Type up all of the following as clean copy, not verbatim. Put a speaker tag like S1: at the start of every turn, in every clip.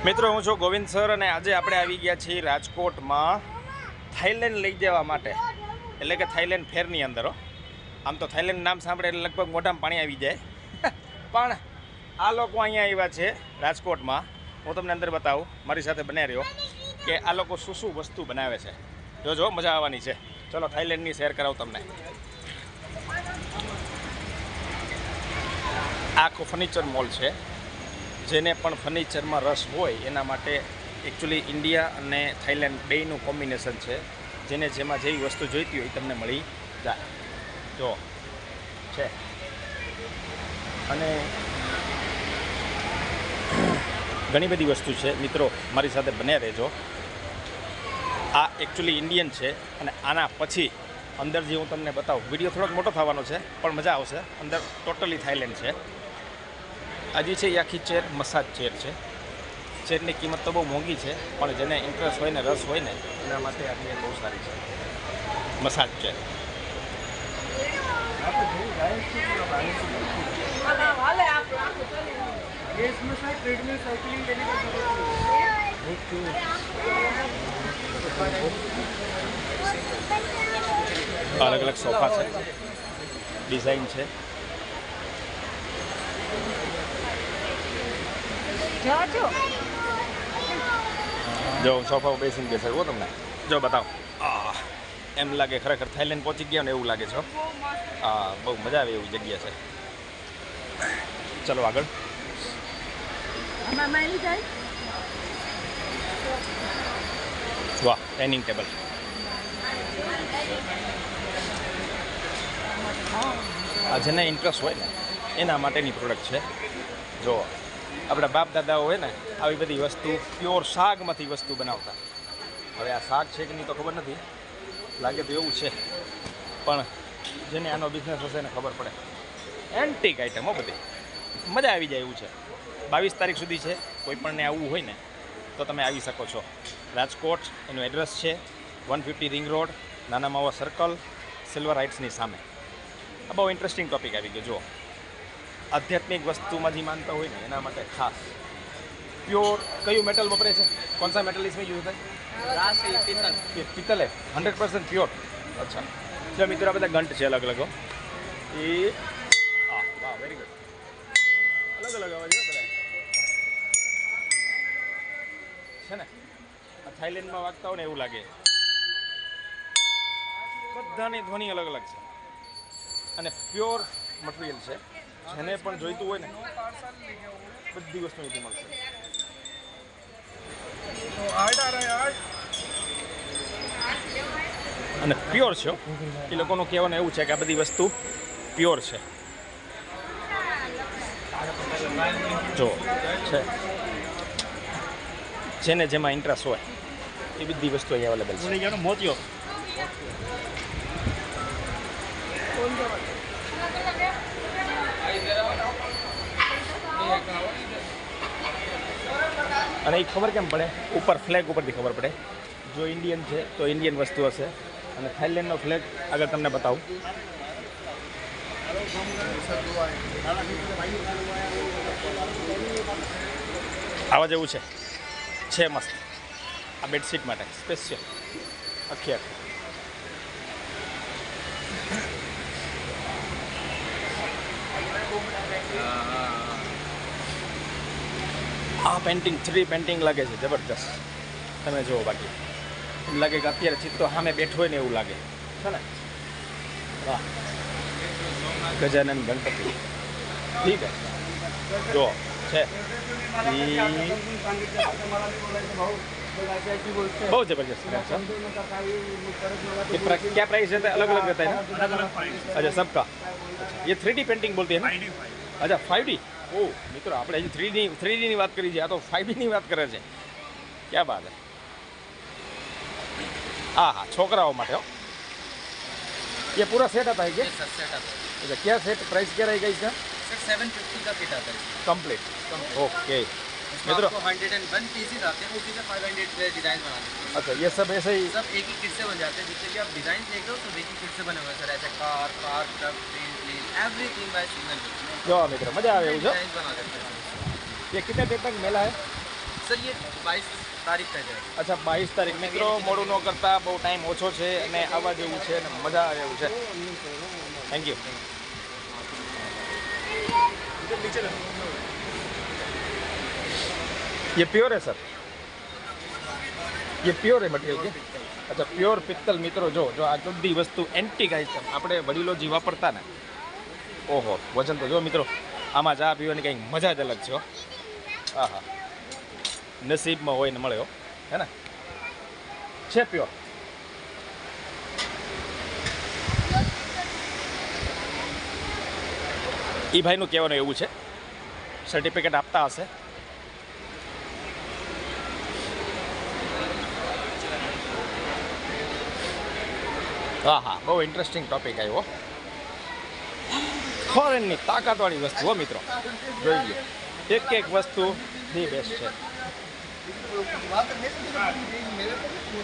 S1: મિત્રો હું છું ગોવિંદ સર અને આજે આપણે આવી ગયા છીએ રાજકોટમાં થાઈલેન્ડ લઈ જવા માટે, એટલે કે થાઈલેન્ડ ફેરની અંદર. આમ તો થાઈલેન્ડ નામ સાંભળે એટલે લગભગ મોઢામાં પાણી આવી જાય, પણ આ લોકો અહીંયા આવ્યા છે રાજકોટમાં. હું તમને અંદર બતાવું, મારી સાથે બને રહ્યો કે આ લોકો શું શું વસ્તુ બનાવે છે. જોજો, મજા આવવાની છે. ચલો થાઈલેન્ડની શેર કરાવું તમને. આખો ફર્નિચર મોલ છે. જેને પણ ફર્નિચરમાં રસ હોય એના માટે એકચ્યુઅલી ઇન્ડિયા અને થાઈલેન્ડ બેયનું કોમ્બિનેશન છે. જેને જેમાં જેવી વસ્તુ જોઈતી હોય એ તમને મળી જાય. જો છે અને ઘણી બધી વસ્તુ છે. મિત્રો મારી સાથે બને રહેજો. આ એકચ્યુઅલી ઇન્ડિયન છે અને આના પછી અંદર જે હું તમને બતાવું, વિડીયો થોડોક મોટો થવાનો છે પણ મજા આવશે. અંદર ટોટલી થાઈલેન્ડ છે. આજે છે એ આખી ચેર મસાજ ચેર છે. ચેરની કિંમત તો બહુ મોંઘી છે, પણ જેને ઇન્ટરેસ્ટ હોય ને, રસ હોય ને, એના માટે આ ચેર બહુ સારી છે. Massage chair. અલગ અલગ સોફા છે, ડિઝાઇન છે. જો સોફા બેસીને બેસાડવો તમને. જો બતાવો, એમ લાગે ખરેખર થાઈલેન્ડ પહોંચી ગયા ને એવું લાગે છે. બહુ મજા આવે એવી જગ્યા છે. ચલો આગળ. વાહ, ડાઇનિંગ ટેબલ. જેને ઇન્ટરેસ્ટ હોય ને એના માટેની પ્રોડક્ટ છે. જો આપણા બાપ દાદાઓ હોય ને આવી બધી વસ્તુ પ્યોર શાકમાંથી વસ્તુ બનાવતા. હવે આ શાક છે કે નહીં તો ખબર નથી, લાગે તો એવું છે, પણ જેને આનો બિઝનેસ હશે ને ખબર પડે. એન્ટિક આઇટમો બધી મજા આવી જાય એવું છે. 22 તારીખ સુધી છે. કોઈ પણને આવવું હોય ને તો તમે આવી શકો છો. રાજકોટ એનું એડ્રેસ છે 150 રિંગ રોડ, નાના માવા સર્કલ, સિલ્વર હાઇટ્સની સામે. આ બહુ ઇન્ટરેસ્ટિંગ ટોપિક આવી ગયો. જુઓ, આધ્યાત્મિક વસ્તુમાં જે માનતા હોય ને એના માટે ખાસ પ્યોર કયું મેટલ વપરાય છે? કોણ સા મેટલ इसमें यूज होता है? પિત્તલ है 100% પ્યોર. અચ્છા, જો મિત્રો આ બધા ઘંટ છે અલગ અલગ. એ વાહ, વેરી ગુડ. અલગ અલગ અવાજ છે બધા છે ને. આ થાઈલેન્ડમાં વાગતા હોય ને એવું લાગે. બધાની ધ્વનિ અલગ અલગ છે અને પ્યોર મટીરિયલ છે. જેને પણ જોઈતું હોય ને બધી વસ્તુ અહીંથી મળશે. અને પ્યોર છે. એ લોકોનું કહેવાનું એવું છે કે આ બધી વસ્તુ પ્યોર છે. જો છે, જેને જેમાં ઇન્ટરેસ્ટ હોય એ બધી વસ્તુ અહીં અવેલેબલ છે. મોતિયો અને એ ખબર કેમ પડે? ઉપર ફ્લેગ ઉપરથી ખબર પડે. જો ઇન્ડિયન છે તો ઇન્ડિયન વસ્તુ હશે, અને થાઈલેન્ડનો ફ્લેગ આગળ તમને બતાવું. આવા જેવું છે મસ્ત. આ બેડશીટ માટે સ્પેશિયલ આખી આખી. આ પેન્ટિંગ 3D પેન્ટિંગ લાગે છે જબરદસ્ત. તમે જુઓ, બાકી એમ લાગે કે અત્યારે ચિત્તો સામે બેઠો હોય ને એવું લાગે છે ને. વાહ, ગજાનન ગણપતિ. ઠીક છે, જો છે बहुत जबरदस्त है. क्या प्राइस रहता है? अलग अलग रहता है ना? अच्छा, सबका. ये 3D पेंटिंग बोलते हैं ना? अच्छा, 5D. ઓહ મિત્રો, આપણે હજી 3D ની વાત કરી છે, આ તો 5D ની વાત કરે છે. ક્યાં બાત હે. હા, છોકરાઓ માટે हो. ये पूरा सेट आता है क्या?
S2: सर सेट आता है.
S1: अच्छा, क्या सेट प्राइस क्या रहेगा इसका?
S2: सर 750 का किट आता है.
S1: कंप्लीट. ओके.
S2: मित्रों 101 पीसेस आते हैं, उसी से 500 डिजाइन बना देते हैं.
S1: अच्छा, ये सब ऐसे ही
S2: सब एक ही किट से बन जाते हैं. जितने भी आप डिजाइन देख रहे हो सब एक ही किट से बने हुए हैं सर. ऐसे car truck plane everything by single.
S1: जो मित्र मजा આવે એવું છે.
S2: डिजाइन बना देते हैं.
S1: ये कितने देर तक मेला है?
S2: सर ये 22 तारीख तक है।
S1: અચ્છા 22 તારીખ મિત્રો મોડું ન કરતા, બહુ ટાઈમ ઓછો છે અને આવવા જેવું છે અને મજા આવે એવું છે. Thank you. ये प्योर है सर, ये प्योर है मटेरियल के. अच्छा प्योर પિત્તલ મિત્રો. જો જો આ બધી વસ્તુ એન્ટિક આઇટમ આપણે વડીલો જે વાપરતા ને, ઓહો વજન તો જો મિત્રો, આમાં ચા પીવાની કંઈક મજા જ અલગ છે. હા હા, નસીબમાં હોય ને મળે હો, હે ને. છે પ્યોર. એ ભાઈનું કહેવાનું એવું છે, સર્ટિફિકેટ આપતા હશે. હા હા, બહુ ઇન્ટરેસ્ટિંગ ટોપિક આવ્યો. ફોરેનની તાકાતવાળી વસ્તુ હો મિત્રો, જોઈ લો. એક એક વસ્તુ ધી બેસ્ટ છે.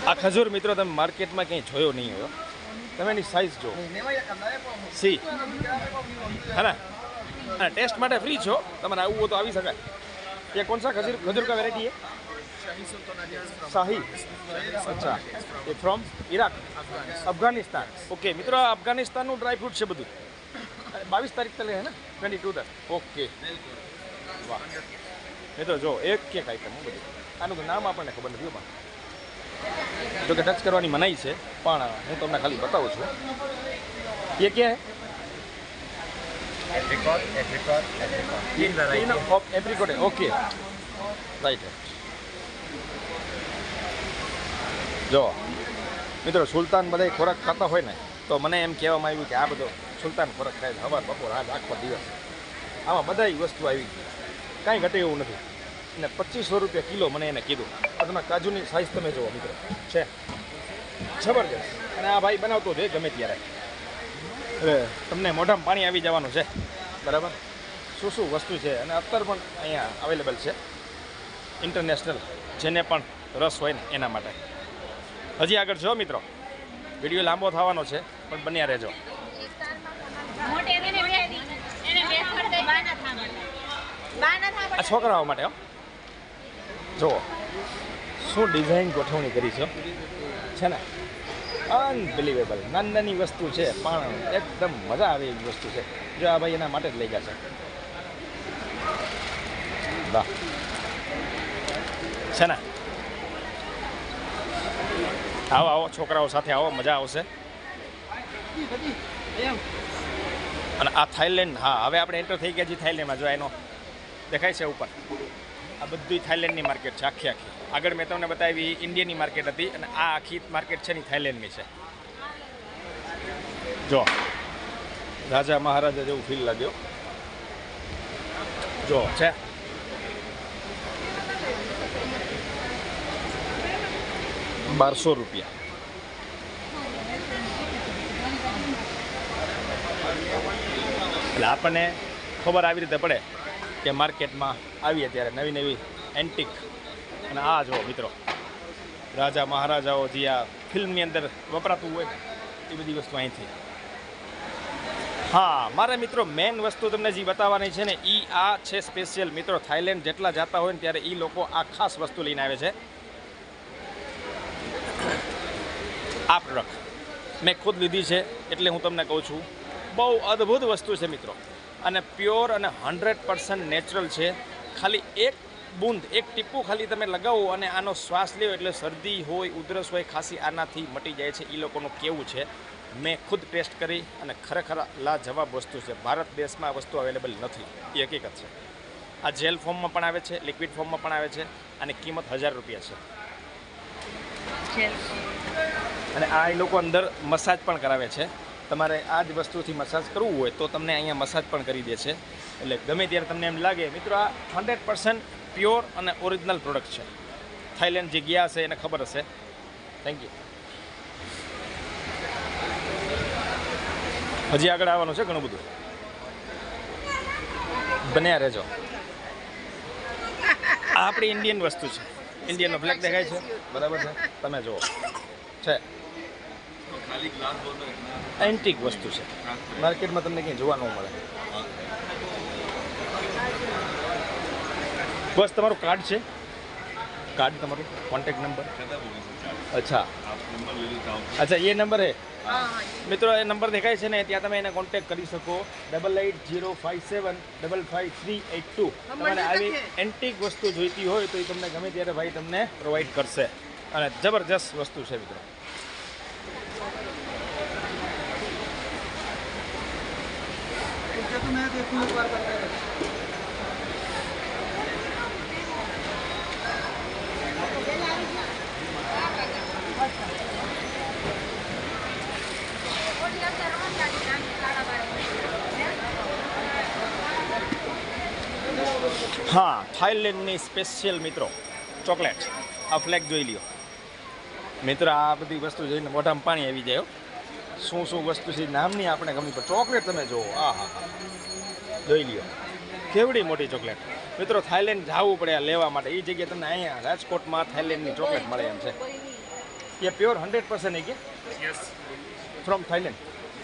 S1: આ ખજૂર મિત્રો તમે માર્કેટમાં ક્યાંય જોયો નહીં હોય. તમે એની સાઇઝ જો, સી હે ને. અને ટેસ્ટ માટે ફ્રી છો, તમારે આવવું હોય તો આવી શકાય. ये कौन सा खजूर का वेराइटी है? शाही. अच्छा, ये फ्रॉम इराक, अफगानिस्तान. ओके મિત્રો, આ અફઘાનિસ્તાનનું ડ્રાય ફ્રૂટ છે બધું. 22 તારીખ તલે હે ને, 22 તક. ઓકે વાહ મિત્રો, જો એક કેક આઈટમ બધું. આનું નામ આપણને ખબર નથી પણ, જો કે ટચ કરવાની મનાઈ છે, પણ હું તમને ખાલી બતાવું છું. ये क्या है?
S2: एप्रिकॉट एप्रिकॉट एप्रिकॉट तीन वैरायटी
S1: ऑफ एप्रिकॉट है. ओके राइट है. જો મિત્રો, સુલતાન બધા ખોરાક ખાતા હોય ને, તો મને એમ કહેવામાં આવ્યું કે આ બધો સુલતાન ખોરાક ખાય છે સવાર બપોર આજ આખો દિવસ. આમાં બધા વસ્તુ આવી ગઈ, કાંઈ ઘટે એવું નથી. અને 2500 રૂપિયા કિલો મને એને કીધું. પણ તમે કાજુની સાઇઝ તમે જુઓ મિત્રો, છે જબરજસ્ત. અને આ ભાઈ બનાવતો છે ગમે ત્યારે. હવે તમને મોઢામાં પાણી આવી જવાનું છે, બરાબર. શું શું વસ્તુ છે, અને અત્તર પણ અહીંયા અવેલેબલ છે ઇન્ટરનેશનલ, જેને પણ રસ હોય ને એના માટે. હજી આગળ જો મિત્રો, વિડીયો લાંબો થવાનો છે, પણ બન્યા રહેજો. આ છોકરાઓ માટે હો, જુઓ શું ડિઝાઇન ગોઠવણી કરી છે ને. અનબિલીવેબલ. નાની નાની વસ્તુ છે પણ એકદમ મજા આવે એવી વસ્તુ છે. જો આ ભાઈ એના માટે જ લઈ ગયા છે. વાહ છે ને. આવો આવો, છોકરાઓ સાથે આવો, મજા આવશે. અને આ થાઈલેન્ડ, હા હવે આપણે એન્ટર થઈ ગયા છીએ થાઈલેન્ડમાં. જો એનો દેખાય છે ઉપર, આ બધી થાઈલેન્ડની માર્કેટ છે આખી આખી. આગળ મેં તમને બતાવી ઇન્ડિયાની માર્કેટ હતી, અને આ આખી માર્કેટ છે ને થાઈલેન્ડની છે. જો રાજા મહારાજા જેવું ફીલ લાગ્યો. જો છે ₹1200. એટલે આપણને ખબર આવી રીતે પડે કે માર્કેટમાં આવીએ ત્યારે નવી નવી એન્ટિક. અને આ જો મિત્રો, રાજા મહારાજાઓ જે આ ફિલ્મની અંદર વપરાતું હોય એ બધી વસ્તુ અહીંથી. હા મારે મિત્રો મેઇન વસ્તુ તમને જે બતાવવાની છે ને, એ આ છે સ્પેશિયલ. મિત્રો થાઈલેન્ડ જેટલા જતા હોય ને ત્યારે એ લોકો આ ખાસ વસ્તુ લઈને આવે છે. આ પ્રોડક્ટ મેં ખુદ લીધી છે, એટલે હું તમને કહું છું, બહુ અદ્ભુત વસ્તુ છે મિત્રો. અને પ્યોર અને 100% નેચરલ છે. ખાલી એક બૂંદ, એક ટીપું ખાલી તમે લગાવો અને આનો શ્વાસ લ્યો એટલે શરદી હોય, ઉધરસ હોય, ખાંસી આનાથી મટી જાય છે. એ લોકોનું કેવું છે, મેં ખુદ ટેસ્ટ કરી અને ખરેખર લાજવાબ વસ્તુ છે. ભારત દેશમાં આ વસ્તુ અવેલેબલ નથી, એ હકીકત છે. આ જેલ ફોર્મમાં પણ આવે છે, લિક્વિડ ફોર્મમાં પણ આવે છે, અને કિંમત ₹1000 છે. અને આ એ લોકો અંદર મસાજ પણ કરાવે છે. તમારે આ જ વસ્તુથી મસાજ કરવું હોય તો તમને અહીંયા મસાજ પણ કરી દે છે. એટલે ગમે ત્યારે તમને એમ લાગે. મિત્રો આ 100% પ્યોર અને ઓરિજિનલ પ્રોડક્ટ છે. થાઈલેન્ડ જે ગયા હશે એને ખબર હશે. Thank you. હજી આગળ આવવાનું છે ઘણું બધું, બન્યા રહેજો. આ આપણી ઇન્ડિયન વસ્તુ છે. ઇન્ડિયનનો ફ્લેગ દેખાય છે, બરાબર છે, તમે જુઓ છે. એન્ટિક વસ્તુ છે, માર્કેટમાં તમને ક્યાંય જોવા ન મળે. બસ તમારું કાર્ડ છે, कार्ड તમારું કોન્ટેક્ટ નંબર અચ્છા અચ્છા ये नंबर है મિત્રો એ નંબર દેખાય છે ને ત્યાં તમે એને કોન્ટેક્ટ કરી શકો 8805755382 તમારે આવી એન્ટિક વસ્તુ જોઈતી હોય તો એ તમને ગમે ત્યારે ભાઈ તમને પ્રોવાઈડ કરશે અને જબરજસ્ત વસ્તુ છે મિત્રો
S2: तो मैं देखूं एक बार करके
S1: હા થાઈલેન્ડની સ્પેશિયલ મિત્રો ચોકલેટ આ ફ્લેગ જોઈ લ્યો મિત્રો આ બધી વસ્તુ જોઈને મોઢામાં પાણી આવી જાય હો. શું શું વસ્તુ છે નામની આપણે ગમી પણ ચોકલેટ તમે જુઓ આ હા હા જોઈ લ્યો કેવડી મોટી ચોકલેટ મિત્રો થાઈલેન્ડ જવું પડે આ લેવા માટે એ જગ્યાએ તમને અહીંયા રાજકોટમાં થાઈલેન્ડની ચોકલેટ મળે એમ છે એ પ્યોર 100% है क्या
S3: Yes,
S1: from Thailand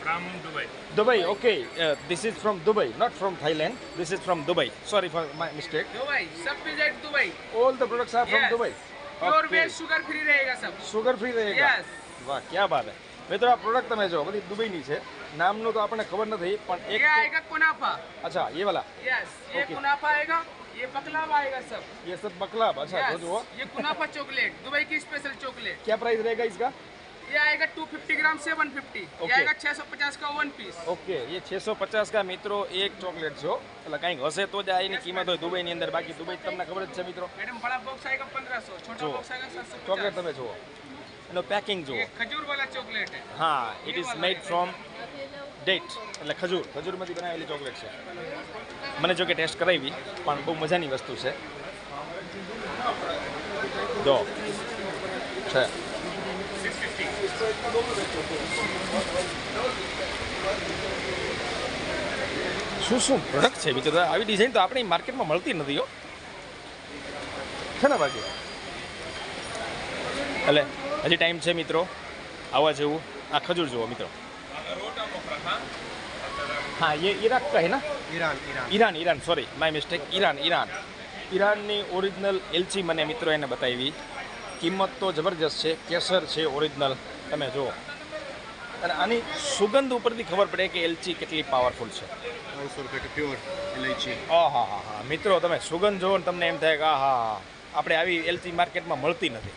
S3: from Dubai.
S1: Dubai okay this is from Dubai not from Thailand this is from Dubai sorry for my mistake
S2: Dubai सब visit Dubai
S1: all the products are from
S2: Yes.
S1: Dubai
S2: pure veg sugar free रहेगा सब
S1: sugar free रहेगा
S2: Yes.
S1: વાહ ક્યાં બાત હે મિત્રો આ product તમે જો બધી દુબઈની છે નામનું તો આપણને ખબર નથી પણ એક
S2: ये आएगा कुनाफा
S1: અચ્છા ये वाला
S2: यस ये
S1: Okay.
S2: कुनाफा आएगा ये बकलावा आएगा सब
S1: ये सब बकलाब अच्छा
S2: Yes.
S1: जो जो
S2: ये कुनाफा चॉकलेट दुबई की स्पेशल चॉकलेट
S1: क्या प्राइस रहेगा इसका
S2: ये आएगा 250 ग्राम से 150
S1: Okay.
S2: ये आएगा 650 का वन पीस
S1: ઓકે ये 650 का મિત્રો એક ચોકલેટ છે હો. એટલે કંઈક હશે તો જ આ એની કિંમત હોય દુબઈની અંદર બાકી દુબઈ તમને ખબર જ છે મિત્રો
S2: मैडम बड़ा बॉक्स आएगा 1500 छोटा
S1: जो.
S2: बॉक्स आएगा 750
S1: ચોકલેટ તમે જુઓ એનો પેકિંગ જુઓ
S2: ये खजूर वाला चॉकलेट है
S1: હા it is made from date એટલે ખજૂરમાંથી બનાવેલી ચોકલેટ છે મને જો કે ટેસ્ટ કરાવી પણ બહુ મજાની વસ્તુ છે જો છે
S3: 650.
S1: શું પ્રોડક્ટ છે મિત્રો આવી ડિઝાઇન તો આપણી માર્કેટમાં મળતી નથી હો છે ને બાકી એટલે હજી ટાઈમ છે મિત્રો આવવા જેવું આ ખજૂર જુઓ મિત્રો हाँ ये इराक का है ना
S2: Iran
S1: Iran Iran sorry my mistake Iran Iran ઈરાનની ઓરિજિનલ એલચી મને મિત્રો એને બતાવી કિંમત તો જબરજસ્ત છે કેસર છે ઓરિજિનલ તમે જુઓ અને આની સુગંધ ઉપરથી ખબર પડે કે એલચી કેટલી પાવરફુલ છે
S4: 500 रुपये की प्योर इलायची
S1: હા હા હા હા મિત્રો તમે સુગંધ જોવો ને તમને એમ થાય કે હા હા આપણે આવી એલચી માર્કેટમાં મળતી નથી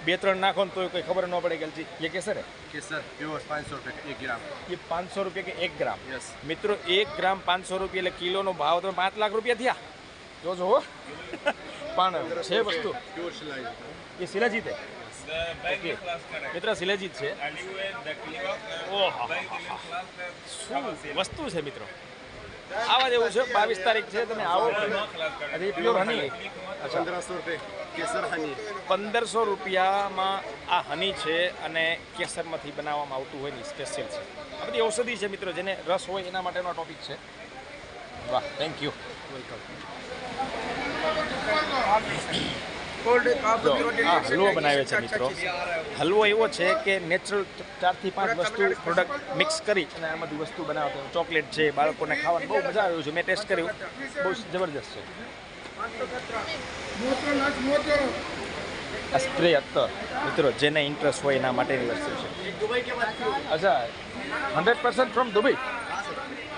S1: બે ત્રણ નાખો ને તો કોઈ ખબર ન પડે કે એલચી ये કેસર है
S4: केसर प्योर 500 रुपये का 1 ग्राम
S1: ये 500 रुपये के 1 ग्राम
S4: यस
S1: મિત્રો 1 ગ્રામ 500 રૂપિયા એટલે કિલોનો ભાવ તો 5 લાખ રૂપિયા થયા જોજો હો પણ છે વસ્તુ
S4: प्योर सिलाई
S1: એ શિલાજીત હે ઓકે મિત્ર શિલાજીત છે ઓહો શું વસ્તુ છે મિત્રો આવા જેવું છે 22 તારીખ છે તમે આવો અરે પ્યોર હની અચ્છા
S4: 1500 रुपये केसर हनी
S1: 1500 રૂપિયામાં આ હની છે અને કેસરમાંથી બનાવવામાં આવતું હોય ને સ્પેશિયલ છે આ બધી ઔષધિ છે મિત્રો જેને રસ હોય એના માટેનો ટોપિક છે વાહ થેન્ક યુ
S4: वेलकम
S1: હલવો બનાવે છે મિત્રો હલવો એવો છે કે નેચરલ 4 થી 5 વસ્તુ પ્રોડક્ટ મિક્સ કરી અને આમાંથી વસ્તુ બનાવતો ચોકલેટ છે બાળકોને ખાવાની બહુ મજા આવ્યું છે મેં ટેસ્ટ કર્યું બહુ જબરજસ્ત છે આ સ્પ્રે અત્તર મિત્રો જેને ઇન્ટરેસ્ટ હોય એના માટેની વસ્તુ છે અચ્છા 100% ફ્રોમ દુબઈ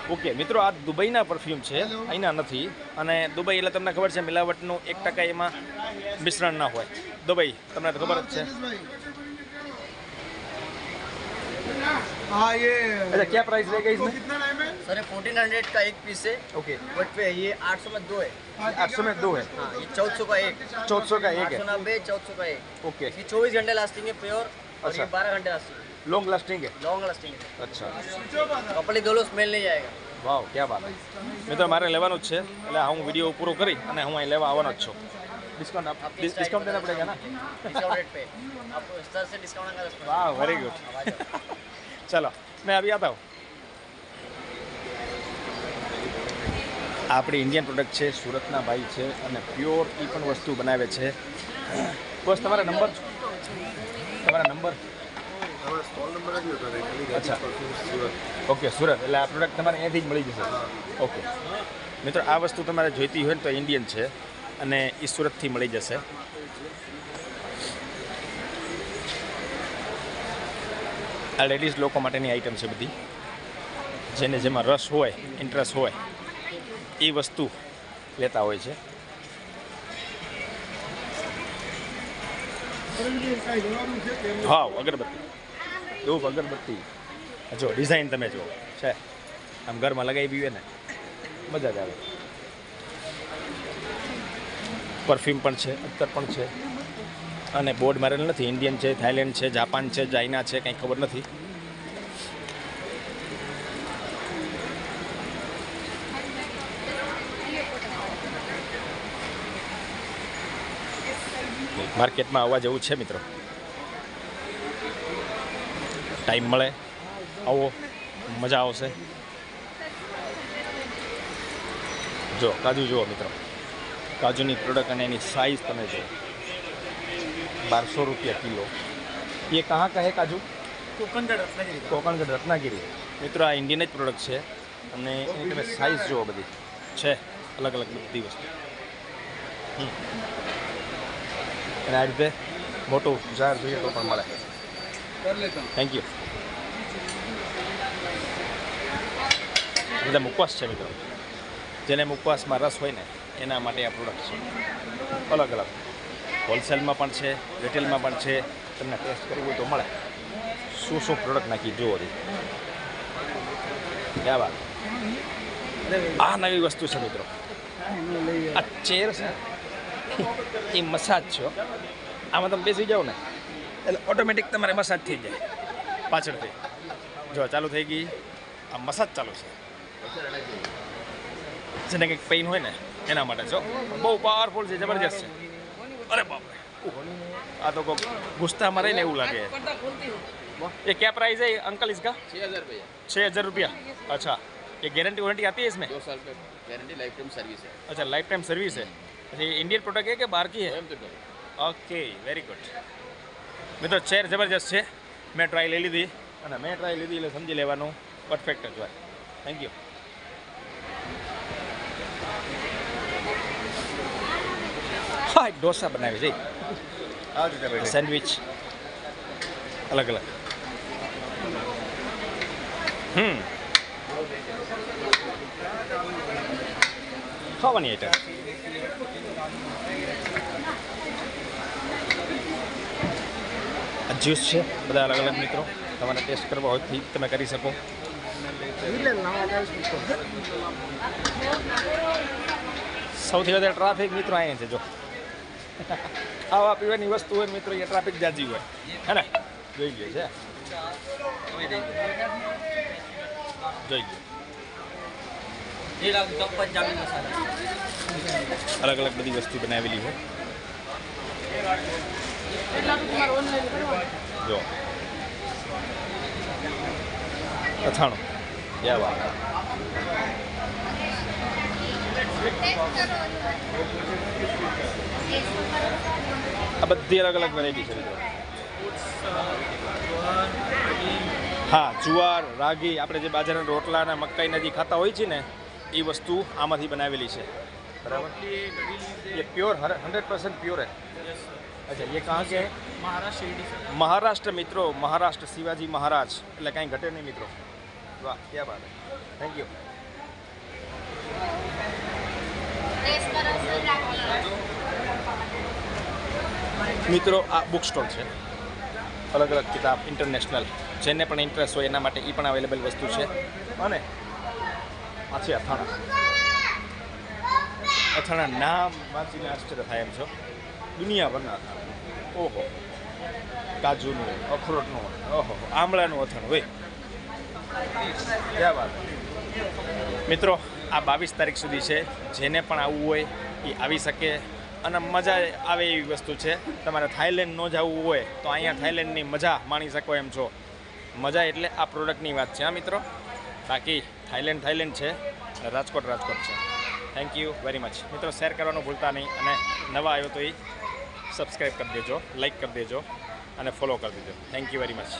S1: ઓકે મિત્રો આ દુબઈના પરફ્યુમ છે અહીંના નથી અને દુબઈ એટલે તમને ખબર છે મિલાવટનું 1% એમાં મિશ્રણ ના હોય દુબઈ તમને તો ખબર જ છે
S2: हाँ ये
S1: अच्छा क्या प्राइस रहेगा इसमें
S5: सर ये 1400 का एक पीस है
S1: ओके
S5: बट पे ये 800 में 2 है
S1: 800 में 2 है
S5: हाँ ये 1400 का एक
S1: 1400 का एक है
S5: 890 1400 का एक
S1: ओके
S5: इसकी 24 घंटे लास्टिंग है प्योर और
S1: अच्छा।
S5: ये 12 घंटे लास्टिंग है
S1: लॉन्ग लास्टिंग है
S5: लॉन्ग लास्टिंग है
S1: अच्छा
S5: कपड़े धो लो स्मेल नहीं आएगा
S1: વાવ ક્યાં વાત મિત્રો મારે લેવાનું જ છે એટલે હું વિડીયો પૂરો કરી અને હું અહીં લેવા આવવાનો જ છું ડિસ્કાઉન્ટ ડિસ્કાઉન્ટ દેના પડેગા ના
S5: डिस्काउंट रेट पे आपको इस तरह से डिस्काउंट का 10%।
S1: વાહ વેરી ગુડ ચલો મેં અભી આતા હું આપણી ઇન્ડિયન પ્રોડક્ટ છે સુરતના ભાઈ છે અને પ્યોર એ પણ વસ્તુ બનાવે છે બસ તમારા નંબર
S4: हमारा स्टॉल नंबर अभी होता है
S1: अच्छा।
S4: सूरत
S1: ઓકે સુરત એટલે આ પ્રોડક્ટ તમારે અહીંયાથી જ મળી જશે ઓકે મિત્રો આ વસ્તુ તમારે જોઈતી હોય ને તો ઇન્ડિયન છે અને એ સુરતથી મળી જશે આ લેડીઝ લોકો માટેની આઈટમ છે બધી, જેને જેમાં રસ હોય, ઇન્ટરેસ્ટ હોય એ વસ્તુ લેતા હોય છે. હા, અગરબત્તી, ધૂપ અગરબત્તી જો ડિઝાઇન તમે જુઓ છે, આમ ઘરમાં લગાવી હોય ને મજા જ આવે. પરફ્યુમ પણ છે, અત્તર પણ છે, અને બોર્ડ મારેલ નથી. ઇન્ડિયન છે, થાઈલેન્ડ છે, જાપાન છે, ચાઇના છે, કંઈ ખબર નથી. માર્કેટમાં આવવા જેવું છે મિત્રો, ટાઈમ મળે આવો, મજા આવશે. જો કાજુ જુઓ મિત્રો, કાજુની પ્રોડક્ટ અને એની સાઇઝ તમે જુઓ, 1200 रुपया किलो. ये कहाँ का है काजू? कोकणगढ़ रत्नागिरी. મિત્રો આ ઇન્ડિયન જ પ્રોડક્ટ છે અને એની તમે સાઇઝ જુઓ, બધી છે અલગ અલગ બધી વસ્તુ. અને આ રીતે મોટું જાર જોઈએ તો પણ મળે. Thank you. બધા મુખવાસ છે મિત્રો, જેને મુખવાસમાં રસ હોય ને એના માટે આ પ્રોડક્ટ છે. અલગ અલગ હોલસેલમાં પણ છે, રિટેલમાં પણ છે. તમને ટેસ્ટ કરવું હોય તો મળે. શું શું પ્રોડક્ટ નાખી જુઓ. ક્યાં વાત. આ નવી વસ્તુ છે મિત્રો, આ ચેર છે એ મસાજ છે. આમાં તમે બેસી જાઓ ને એટલે ઓટોમેટિક તમારે મસાજ થઈ જાય પાછળથી. જો ચાલુ થઈ ગઈ, આ મસાજ ચાલુ છે. જેને કંઈક પેઇન હોય ને એના માટે જો બહુ પાવરફુલ છે, જબરજસ્ત છે. અરે બાપરે, આ તો કોઈ ગુસ્સામાં રહીને એવું લાગે. ये क्या प्राइस है अंकल इसका?
S6: 6,000 भैया.
S1: 6,000 रुपया. अच्छा, ये गारंटी वारंटी आती है इसमें?
S6: 2 साल का गारंटी, लाइफ टाइम सर्विस है.
S1: अच्छा, लाइफ टाइम सर्विस है. अच्छा, ये इंडियन प्रोडक्ट है कि बाहर की है?
S6: कोयम्बटूर.
S1: Okay, very good. મિત્રો ચેર જબરજસ્ત છે. મેં ટ્રાય લઈ લીધી અને મેં ટ્રાય લીધી એટલે સમજી લેવાનું પરફેક્ટ જ હોય. Thank you. હા, એક ઢોસા બનાવી છે, સેન્ડવિચ અલગ અલગ. ખાવાની આઈટમ. જ્યુસ છે બધા અલગ અલગ મિત્રો, તમારે ટેસ્ટ કરવા હોય તો તમે કરી શકો. સૌથી વધારે ટ્રાફિક મિત્રો અહીંયા છે. જો ખાવા પીવાની વસ્તુ હોય મિત્રો, એ ટ્રાફિક જાજી હોય હે ને. જોઈ ગયો છે, જોઈ ગયો.
S5: पंजाबी मसाला.
S1: અલગ અલગ બધી વસ્તુ બનાવેલી હોય. જો અથાણું, ક્યાં વાત. આ બધી અલગ અલગ વેરાયટી છે મિત્રો. હા, જુવાર, રાગી, આપણે જે બાજરાના રોટલા અને મકાઈના જે ખાતા હોય છે ને એ વસ્તુ આમાંથી બનાવેલી છે. બરાબર, ये प्योर 100% प्योर है. अच्छा, ये कहाँ के है? महाराष्ट्र મિત્રો, મહારાષ્ટ્ર, શિવાજી મહારાજ એટલે કાંઈ ઘટે નહીં મિત્રો. વાહ, ક્યાં બાત હે. Thank you. મિત્રો આ બુક સ્ટોલ છે, અલગ અલગ કિતાબ ઇન્ટરનેશનલ, જેને પણ ઇન્ટરેસ્ટ હોય એના માટે એ પણ અવેલેબલ વસ્તુ છે. અને આ છે અથાણા. અથાણા નામ વાંચીને આશ્ચર્ય થાય એમ છો. દુનિયાભરના અથાણા. ઓહો, કાજુનું, અખરોટનું, ઓહો, આમળાનું અથાણું હોય. ક્યાં વાત. મિત્રો આ 22 તારીખ સુધી છે. જેને પણ આવવું હોય એ આવી શકે અને મજા આવે એવી વસ્તુ છે. તમારે થાઈલેન્ડ ન જવું હોય તો અહીંયા થાઈલેન્ડની મજા માણી શકો એમ છો. મજા એટલે આ પ્રોડક્ટની વાત છે હા મિત્રો. બાકી થાઈલેન્ડ છે, રાજકોટ છે. થેન્ક યુ વેરી મચ મિત્રો. શેર કરવાનું ભૂલતા નહીં અને નવા આવ્યો તો એ સબસ્ક્રાઈબ કરી દેજો, લાઈક કરી દેજો અને ફોલો કરી દેજો. Thank you very much.